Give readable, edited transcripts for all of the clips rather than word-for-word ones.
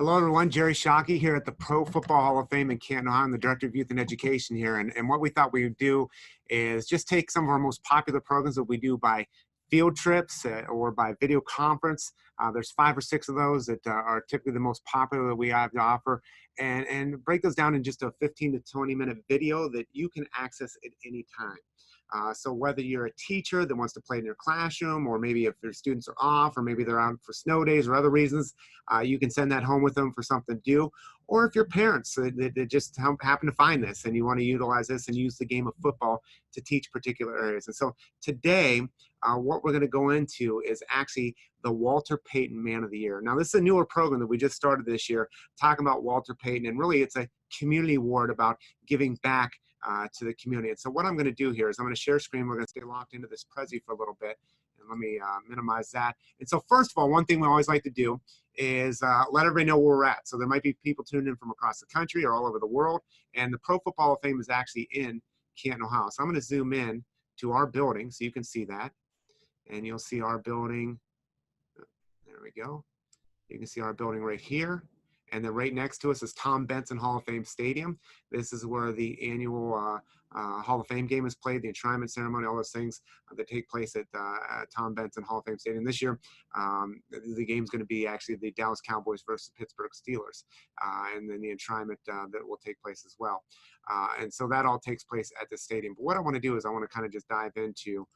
Hello, everyone. Jerry Shockey here at the Pro Football Hall of Fame in Canton, Ohio. I'm the Director of Youth and Education here. And what we thought we would do is just take some of our most popular programs that we do by field trips or by video conference. There's 5 or 6 of those that are typically the most popular that we have to offer, and break those down in just a 15 to 20 minute video that you can access at any time. So whether you're a teacher that wants to play in your classroom, or maybe if your students are off, or maybe they're out for snow days or other reasons, you can send that home with them for something to do. Or if you're parents that just happen to find this and you want to utilize this and use the game of football to teach particular areas. And so today, what we're going to go into is actually the Walter Payton Man of the Year. Now, this is a newer program that we just started this year, talking about Walter Payton, and really it's a community award about giving back to the community. And so what I'm going to do here is I'm going to share screen. We're going to stay locked into this Prezi for a little bit. And let me minimize that. And so first of all, one thing we always like to do is let everybody know where we're at. So there might be people tuned in from across the country or all over the world. And the Pro Football Hall of Fame is actually in Canton, Ohio. So I'm going to zoom in to our building so you can see that. And you'll see our building. There we go. You can see our building right here. And then right next to us is Tom Benson Hall of Fame Stadium. This is where the annual Hall of Fame game is played, the enshrinement ceremony, all those things that take place at Tom Benson Hall of Fame Stadium. This year, the game's going to be actually the Dallas Cowboys versus the Pittsburgh Steelers, and then the enshrinement that will take place as well. And so that all takes place at the stadium. But what I want to do is I want to kind of just dive into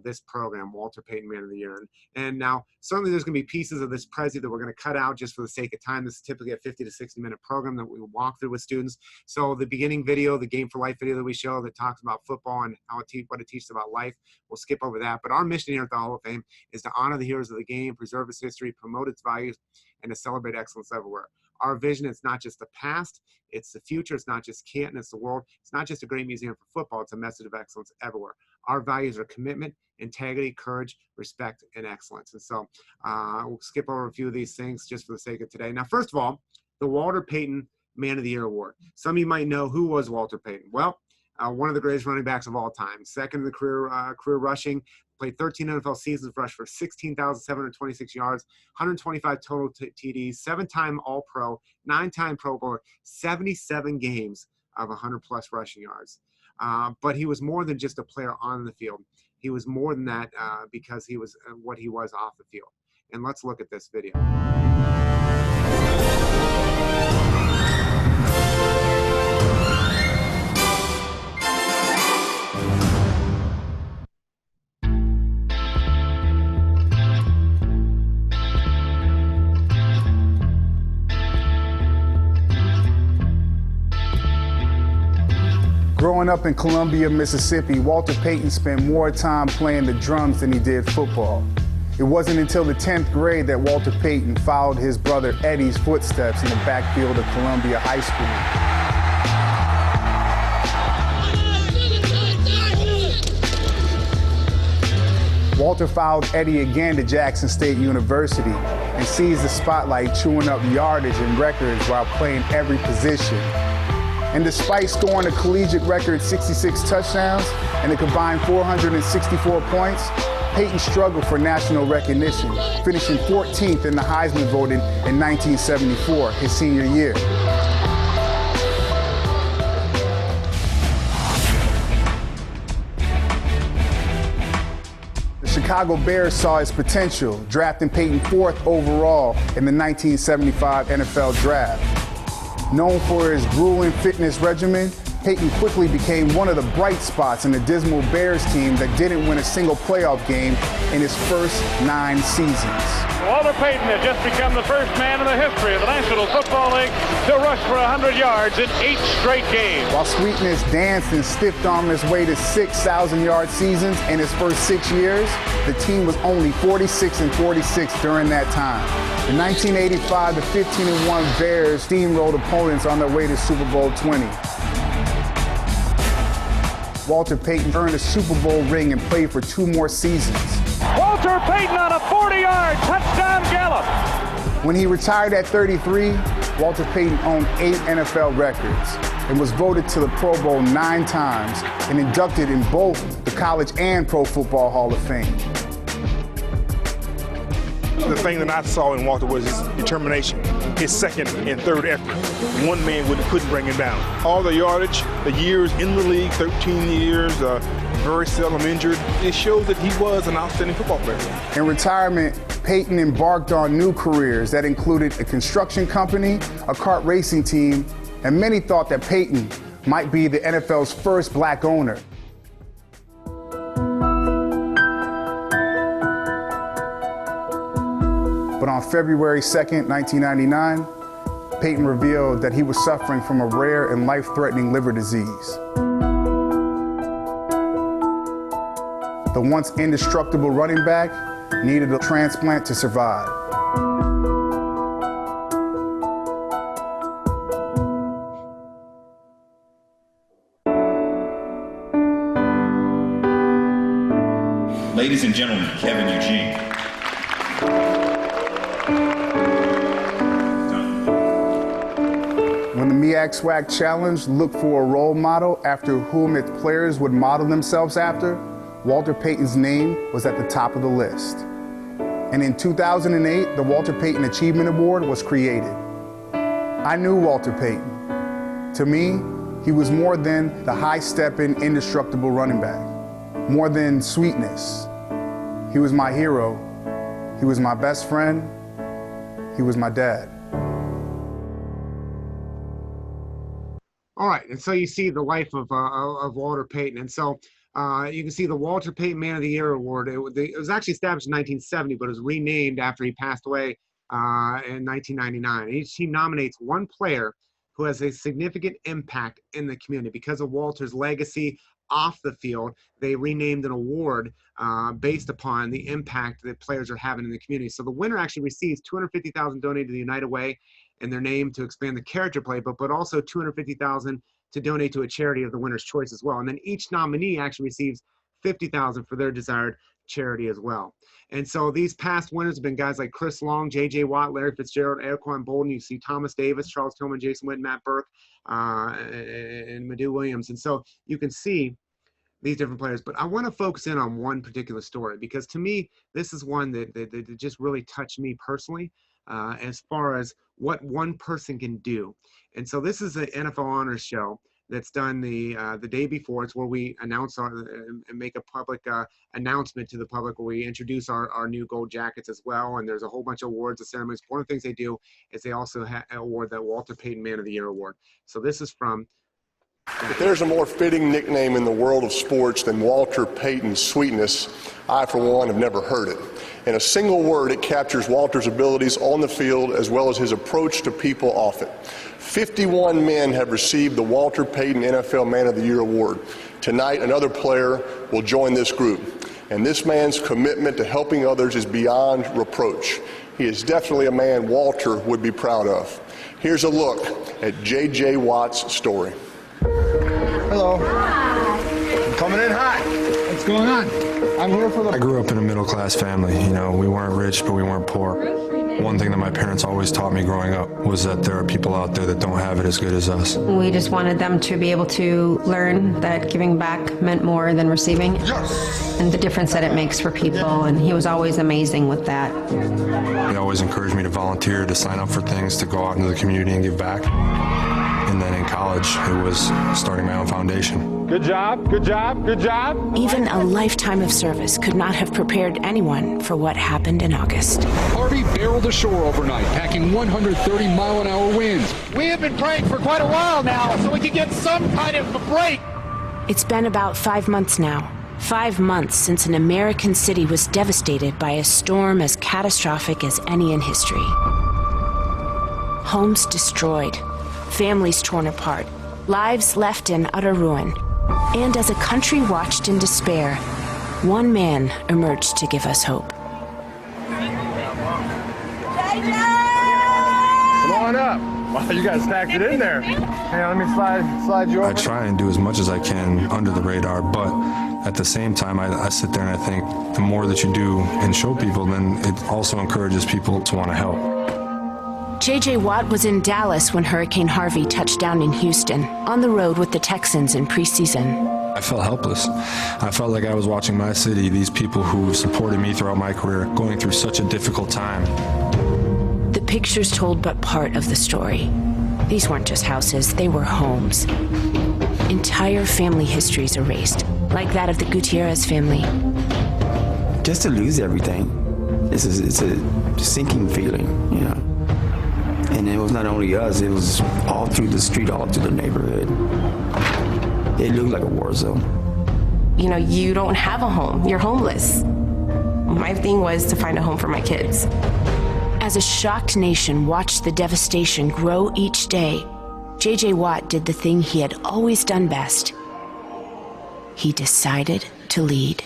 this program, Walter Payton Man of the Year. And now, certainly there's going to be pieces of this Prezi that we're going to cut out just for the sake of time. This is typically a 50 to 60 minute program that we walk through with students. So the beginning video, the Game for Life video that we show that talks about football and how what it teaches about life, we'll skip over that. But our mission here at the Hall of Fame is to honor the heroes of the game, preserve its history, promote its values, and to celebrate excellence everywhere. Our vision is not just the past, it's the future. It's not just Canton, it's the world. It's not just a great museum for football, it's a message of excellence everywhere. Our values are commitment, integrity, courage, respect, and excellence. And so we'll skip over a few of these things just for the sake of today. Now, first of all, the Walter Payton Man of the Year Award. Some of you might know who was Walter Payton. Well, one of the greatest running backs of all time. Second in the career rushing. Played 13 NFL seasons, rushed for 16,726 yards, 125 total TDs, 7-time All-Pro, 9-time Pro Bowler, 77 games of 100-plus rushing yards. But he was more than just a player on the field. He was more than that because he was what he was off the field. And let's look at this video. Growing up in Columbia, Mississippi, Walter Payton spent more time playing the drums than he did football. It wasn't until the 10th grade that Walter Payton followed his brother Eddie's footsteps in the backfield of Columbia High School. Walter followed Eddie again to Jackson State University and seized the spotlight, chewing up yardage and records while playing every position. And despite scoring a collegiate record 66 touchdowns and a combined 464 points, Payton struggled for national recognition, finishing 14th in the Heisman voting in 1974, his senior year. The Chicago Bears saw his potential, drafting Payton 4th overall in the 1975 NFL Draft. Known for his grueling fitness regimen, Payton quickly became one of the bright spots in the dismal Bears team that didn't win a single playoff game in his first 9 seasons. Walter Payton has just become the first man in the history of the National Football League to rush for 100 yards in 8 straight games. While Sweetness danced and stiff-armed his way to 6,000-yard seasons in his first 6 years, the team was only 46-46 during that time. The 1985 to 15-1 Bears steamrolled opponents on their way to Super Bowl 20. Walter Payton earned a Super Bowl ring and played for 2 more seasons. Walter Payton on a 40-yard touchdown gallop. When he retired at 33, Walter Payton owned 8 NFL records and was voted to the Pro Bowl 9 times and inducted in both the College and Pro Football Hall of Fame. The thing that I saw in Walter was his determination. his second and third effort. One man couldn't bring him down. All the yardage, the years in the league, 13 years, very seldom injured, it shows that he was an outstanding football player. In retirement, Payton embarked on new careers that included a construction company, a kart racing team, and many thought that Payton might be the NFL's first black owner. But on February 2nd, 1999, Payton revealed that he was suffering from a rare and life-threatening liver disease. The once indestructible running back needed a transplant to survive. Ladies and gentlemen, Kevin Eugene. When the MEAC SWAC Challenge looked for a role model after whom its players would model themselves after, Walter Payton's name was at the top of the list. And in 2008, the Walter Payton Achievement Award was created. I knew Walter Payton. To me, he was more than the high-stepping, indestructible running back, more than sweetness. He was my hero. He was my best friend. He was my dad. All right, and so you see the life of Walter Payton, and so you can see the Walter Payton Man of the Year Award. It was actually established in 1970, but it was renamed after he passed away in 1999. Each team nominates one player who has a significant impact in the community. Because of Walter's legacy off the field, they renamed an award based upon the impact that players are having in the community. So the winner actually receives $250,000 donated to the United Way in their name to expand the character play, but also $250,000 to donate to a charity of the winner's choice as well. And then each nominee actually receives $50,000 for their desired charity as well. And so these past winners have been guys like Chris Long, J.J. Watt, Larry Fitzgerald, Airquan Bolden. You see Thomas Davis, Charles Tillman, Jason Witten, Matt Burke, and Madhu Williams. And so you can see these different players, but I want to focus in on one particular story, because to me, this is one that just really touched me personally as far as what one person can do. And so this is an NFL Honors Show that's done the day before. It's where we announce and make a public announcement to the public, where we introduce our new gold jackets as well. And there's a whole bunch of awards and ceremonies. One of the things they do is they also award that Walter Payton Man of the Year award. So this is from. If there's a more fitting nickname in the world of sports than Walter Payton's sweetness, I, for one, have never heard it. In a single word, it captures Walter's abilities on the field as well as his approach to people off it. 51 men have received the Walter Payton NFL Man of the Year award. Tonight, another player will join this group. And this man's commitment to helping others is beyond reproach. He is definitely a man Walter would be proud of. Here's a look at J.J. Watt's story. Hello. I'm coming in hot. What's going on? I'm here for the... I grew up in a middle-class family. You know, we weren't rich, but we weren't poor. One thing that my parents always taught me growing up was that there are people out there that don't have it as good as us. We just wanted them to be able to learn that giving back meant more than receiving. Yes. And the difference that it makes for people, and he was always amazing with that. He always encouraged me to volunteer, to sign up for things, to go out into the community and give back. And then in college, it was starting my own foundation. Good job, good job, good job. Even a lifetime of service could not have prepared anyone for what happened in August. Harvey barreled ashore overnight, packing 130-mile-an-hour winds. We have been praying for quite a while now so we can get some kind of a break. It's been about 5 months now. 5 months since an American city was devastated by a storm as catastrophic as any in history. Homes destroyed. Families torn apart, lives left in utter ruin. And as a country watched in despair, one man emerged to give us hope. Come on up. Wow, you guys stacked it in there. Hey, let me slide you over. I try and do as much as I can under the radar, but at the same time, I sit there and I think the more that you do and show people, then it also encourages people to want to help. J.J. Watt was in Dallas when Hurricane Harvey touched down in Houston, on the road with the Texans in preseason. I felt helpless. I felt like I was watching my city, these people who supported me throughout my career, going through such a difficult time. The pictures told but part of the story. These weren't just houses, they were homes. Entire family histories erased, like that of the Gutierrez family. Just to lose everything, it's a sinking feeling, you know. And it was not only us, it was all through the street, all through the neighborhood. It looked like a war zone. You know, you don't have a home, you're homeless. My thing was to find a home for my kids. As a shocked nation watched the devastation grow each day, J.J. Watt did the thing he had always done best. He decided to lead.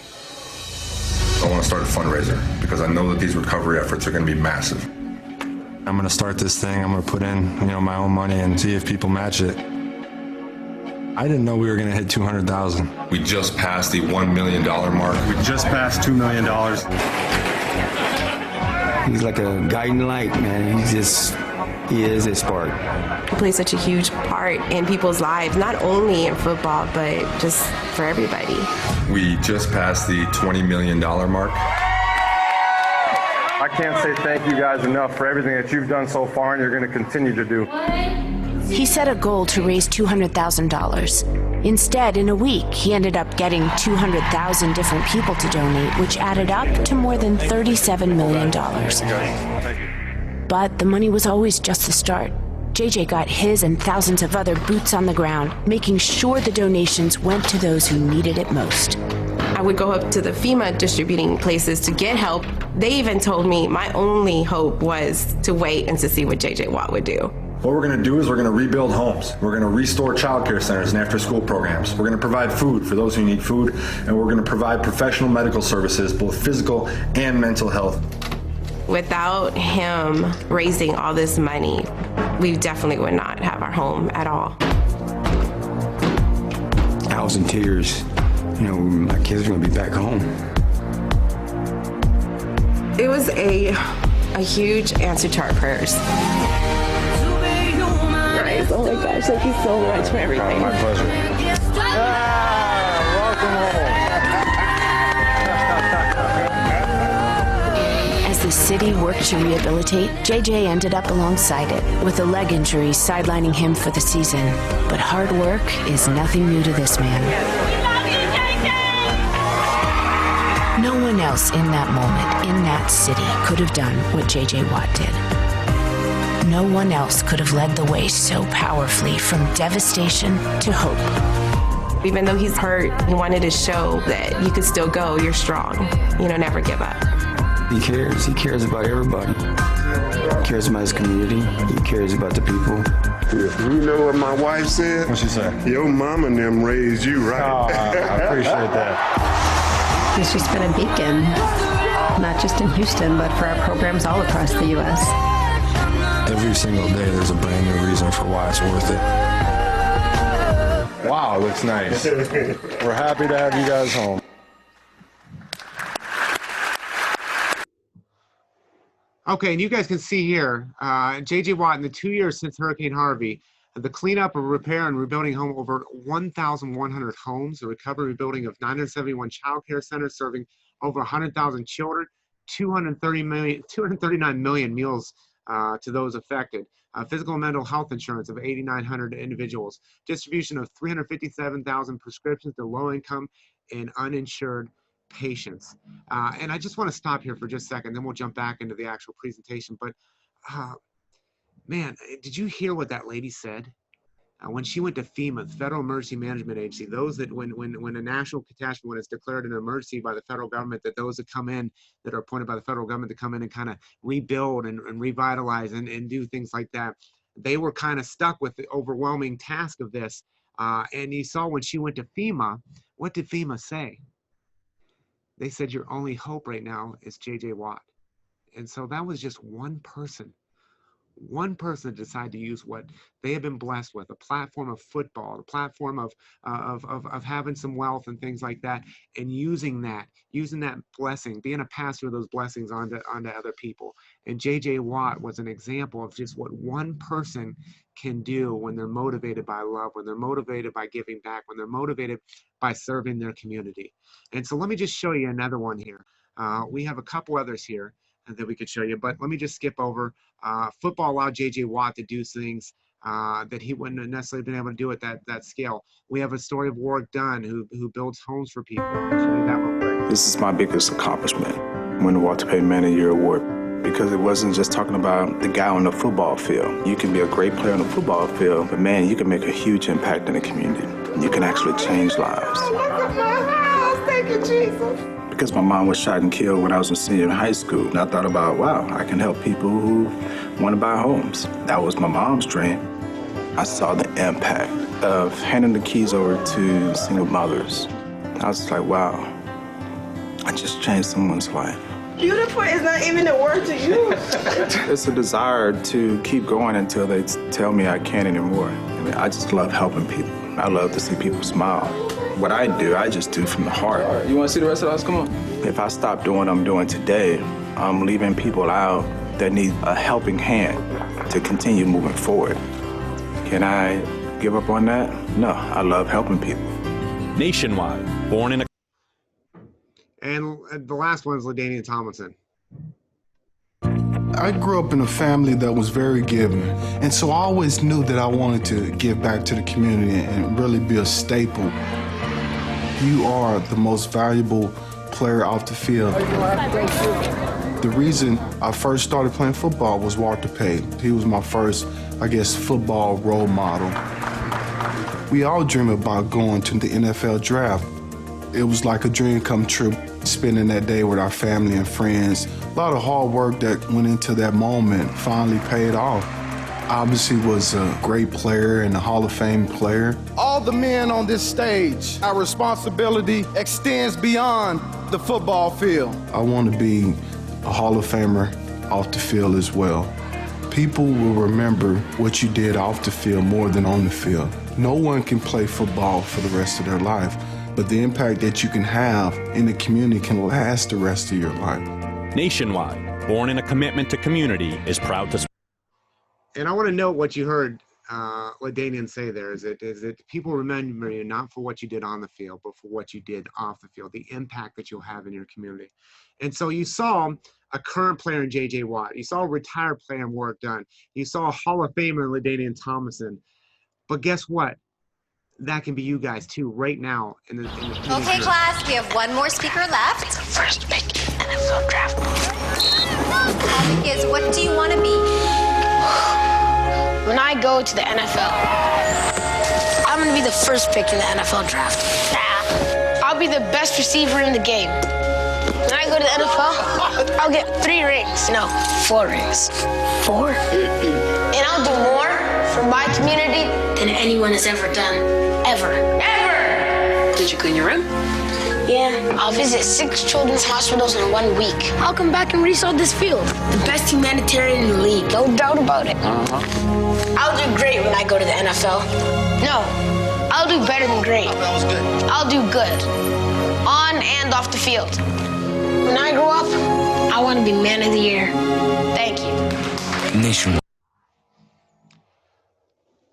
I want to start a fundraiser because I know that these recovery efforts are going to be massive. I'm going to start this thing. I'm going to put in, my own money and see if people match it. I didn't know we were going to hit 200,000. We just passed the $1 million mark. We just passed $2 million. He's like a guiding light, man. He is a spark. He plays such a huge part in people's lives, not only in football, but just for everybody. We just passed the $20 million mark. I can't say thank you guys enough for everything that you've done so far and you're going to continue to do. He set a goal to raise $200,000. Instead, in a week, he ended up getting 200,000 different people to donate, which added up to more than $37 million. But the money was always just the start. JJ got his and thousands of other boots on the ground, making sure the donations went to those who needed it most. I would go up to the FEMA distributing places to get help. They even told me my only hope was to wait and to see what JJ Watt would do. What we're going to do is we're going to rebuild homes. We're going to restore child care centers and after-school programs. We're going to provide food for those who need food, and we're going to provide professional medical services, both physical and mental health. Without him raising all this money, we definitely would not have our home at all. I was in tears. My kids are going to be back home. It was a huge answer to our prayers. Right. Oh my gosh, thank you so much for everything. My pleasure. Welcome home. As the city worked to rehabilitate, JJ ended up alongside it, with a leg injury sidelining him for the season. But hard work is nothing new to this man. No one else in that moment, in that city, could have done what JJ Watt did. No one else could have led the way so powerfully from devastation to hope. Even though he's hurt, he wanted to show that you could still go, you're strong, never give up. He cares. He cares about everybody. He cares about his community. He cares about the people. You know what my wife said? What'd she say? Your mama and them raised you, right? Oh, I appreciate that. He's just been a beacon, not just in Houston, but for our programs all across the U.S. Every single day, there's a brand new reason for why it's worth it. Wow, looks nice. We're happy to have you guys home. Okay, and you guys can see here, J.J. Watt, in the 2 years since Hurricane Harvey, the cleanup of repair and rebuilding home over 1,100 homes, the recovery rebuilding of 971 child care centers serving over 100,000 children, 239 million meals to those affected, physical and mental health insurance of 8,900 individuals, distribution of 357,000 prescriptions to low-income and uninsured patients. And I just want to stop here for just a second, then we'll jump back into the actual presentation. But man, did you hear what that lady said? When she went to FEMA, the Federal Emergency Management Agency, those that when a national catastrophe, when it's declared an emergency by the federal government, that those that come in, that are appointed by the federal government to come in and kind of rebuild and revitalize and do things like that, they were kind of stuck with the overwhelming task of this. And you saw when she went to FEMA, what did FEMA say? They said, your only hope right now is J.J. Watt. And so that was just one person that decided to use what they have been blessed with, a platform of football, a platform of having some wealth and things like that, and using that blessing, being a pastor of those blessings onto other people. And J.J. Watt was an example of just what one person can do when they're motivated by love, when they're motivated by giving back, when they're motivated by serving their community. And so let me just show you another one here. We have a couple others here. that we could show you. But let me just skip over. Football allowed J.J. Watt to do things that he wouldn't have necessarily been able to do at that scale. We have a story of Warwick Dunn, who builds homes for people. I'll show you that real quick. This is my biggest accomplishment, winning the Walter Payton Man of the Year award, because it wasn't just talking about the guy on the football field. You can be a great player on the football field, but man, you can make a huge impact in the community. You can actually change lives. Look at my house. Thank you, Jesus. Because my mom was shot and killed when I was a senior in high school, and I thought about, wow, I can help people who want to buy homes. That was my mom's dream. I saw the impact of handing the keys over to single mothers. I was like, wow, I just changed someone's life. Beautiful is not even a word to use. It's a desire to keep going until they tell me I can't anymore. I mean, I just love helping people. I love to see people smile. What I do, I just do from the heart. You want to see the rest of the house? Come on. If I stop doing what I'm doing today, I'm leaving people out that need a helping hand to continue moving forward. Can I give up on that? No, I love helping people. Nationwide, born in a... And the last one is LaDainian Tomlinson. I grew up in a family that was very giving, and so I always knew that I wanted to give back to the community and really be a staple. You are the most valuable player off the field. The reason I first started playing football was Walter Payton. He was my first, I guess, football role model. We all dream about going to the NFL draft. It was like a dream come true, spending that day with our family and friends. A lot of hard work that went into that moment finally paid off. Obviously was a great player and a Hall of Fame player. All the men on this stage, our responsibility extends beyond the football field. I want to be a Hall of Famer off the field as well. People will remember what you did off the field more than on the field. No one can play football for the rest of their life, but the impact that you can have in the community can last the rest of your life. Nationwide, born in a commitment to community, is proud to... And I want to note what you heard LaDainian say there is that people remember you not for what you did on the field, but for what you did off the field, the impact that you'll have in your community. And so you saw a current player in J.J. Watt. You saw a retired player in Warwick Dunn. You saw a Hall of Famer in LaDainian Tomlinson. But guess what? That can be you guys too, right now. Okay, class, we have one more speaker left. First pick NFL draft. Topic is, what do you want to be? When I go to the NFL, I'm going to be the first pick in the NFL draft. I'll be the best receiver in the game. When I go to the NFL, I'll get 3 rings. No, 4 rings. 4? And I'll do more for my community than anyone has ever done. Ever. Ever! Did you clean your room? Yeah, I'll visit 6 children's hospitals in 1 week. I'll come back and resod this field. The best humanitarian in the league, no doubt about it. I'll do great when I go to the NFL. No, I'll do better than great. That was good. I'll do good, on and off the field. When I grow up, I want to be man of the year. Thank you. Nationwide.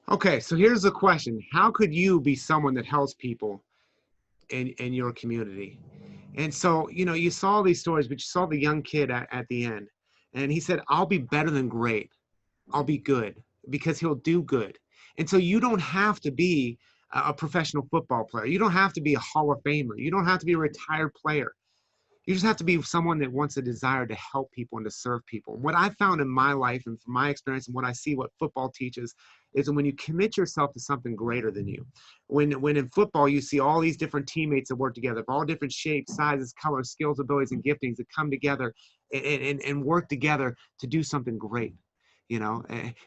Okay, so here's the question. How could you be someone that helps people in your community? And so, you know, you saw these stories, but you saw the young kid at the end. And he said, I'll be better than great. I'll be good, because he'll do good. And so you don't have to be a professional football player. You don't have to be a Hall of Famer. You don't have to be a retired player. You just have to be someone that wants a desire to help people and to serve people. What I found in my life and from my experience and what I see what football teaches is that when you commit yourself to something greater than you, when in football you see all these different teammates that work together, all different shapes, sizes, colors, skills, abilities, and giftings that come together and work together to do something great, you know?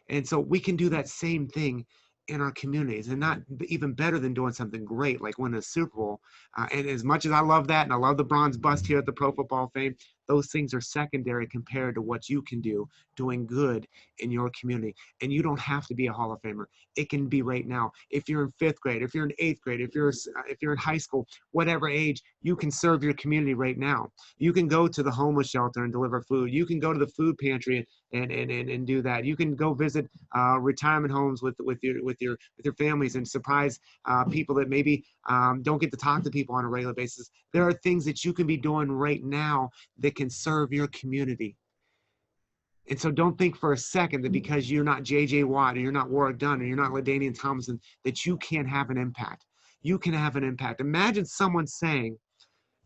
And so we can do that same thing in our communities, and not even better than doing something great like winning a Super Bowl. And as much as I love that, and I love the bronze bust here at the Pro Football Hall of Fame, those things are secondary compared to what you can do doing good in your community. And you don't have to be a Hall of Famer. It can be right now. If you're in 5th grade, if you're in 8th grade, if you're in high school, whatever age, you can serve your community right now. You can go to the homeless shelter and deliver food. You can go to the food pantry and do that. You can go visit retirement homes with your families and surprise people that maybe don't get to talk to people on a regular basis. There are things that you can be doing right now that can serve your community. And so don't think for a second that because you're not J.J. Watt, or you're not Warwick Dunn, or you're not LaDainian Tomlinson, that you can't have an impact. You can have an impact. Imagine someone saying,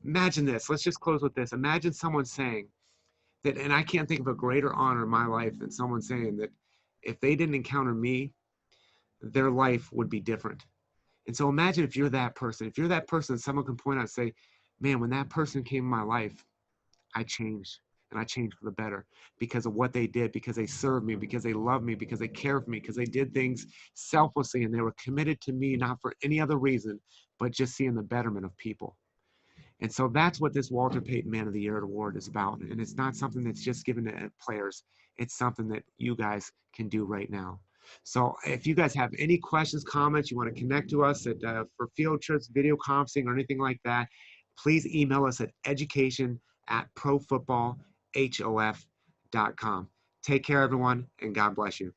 imagine this, let's just close with this. Imagine someone saying that, and I can't think of a greater honor in my life than someone saying that if they didn't encounter me, their life would be different. And so imagine if you're that person. If you're that person, someone can point out and say, man, when that person came in my life, I changed. And I changed for the better because of what they did, because they served me, because they loved me, because they cared for me, because they did things selflessly, and they were committed to me, not for any other reason, but just seeing the betterment of people. And so that's what this Walter Payton Man of the Year award is about. And it's not something that's just given to players. It's something that you guys can do right now. So if you guys have any questions, comments, you want to connect to us for field trips, video conferencing, or anything like that, please email us at education@profootballhof.com. Take care, everyone, and God bless you.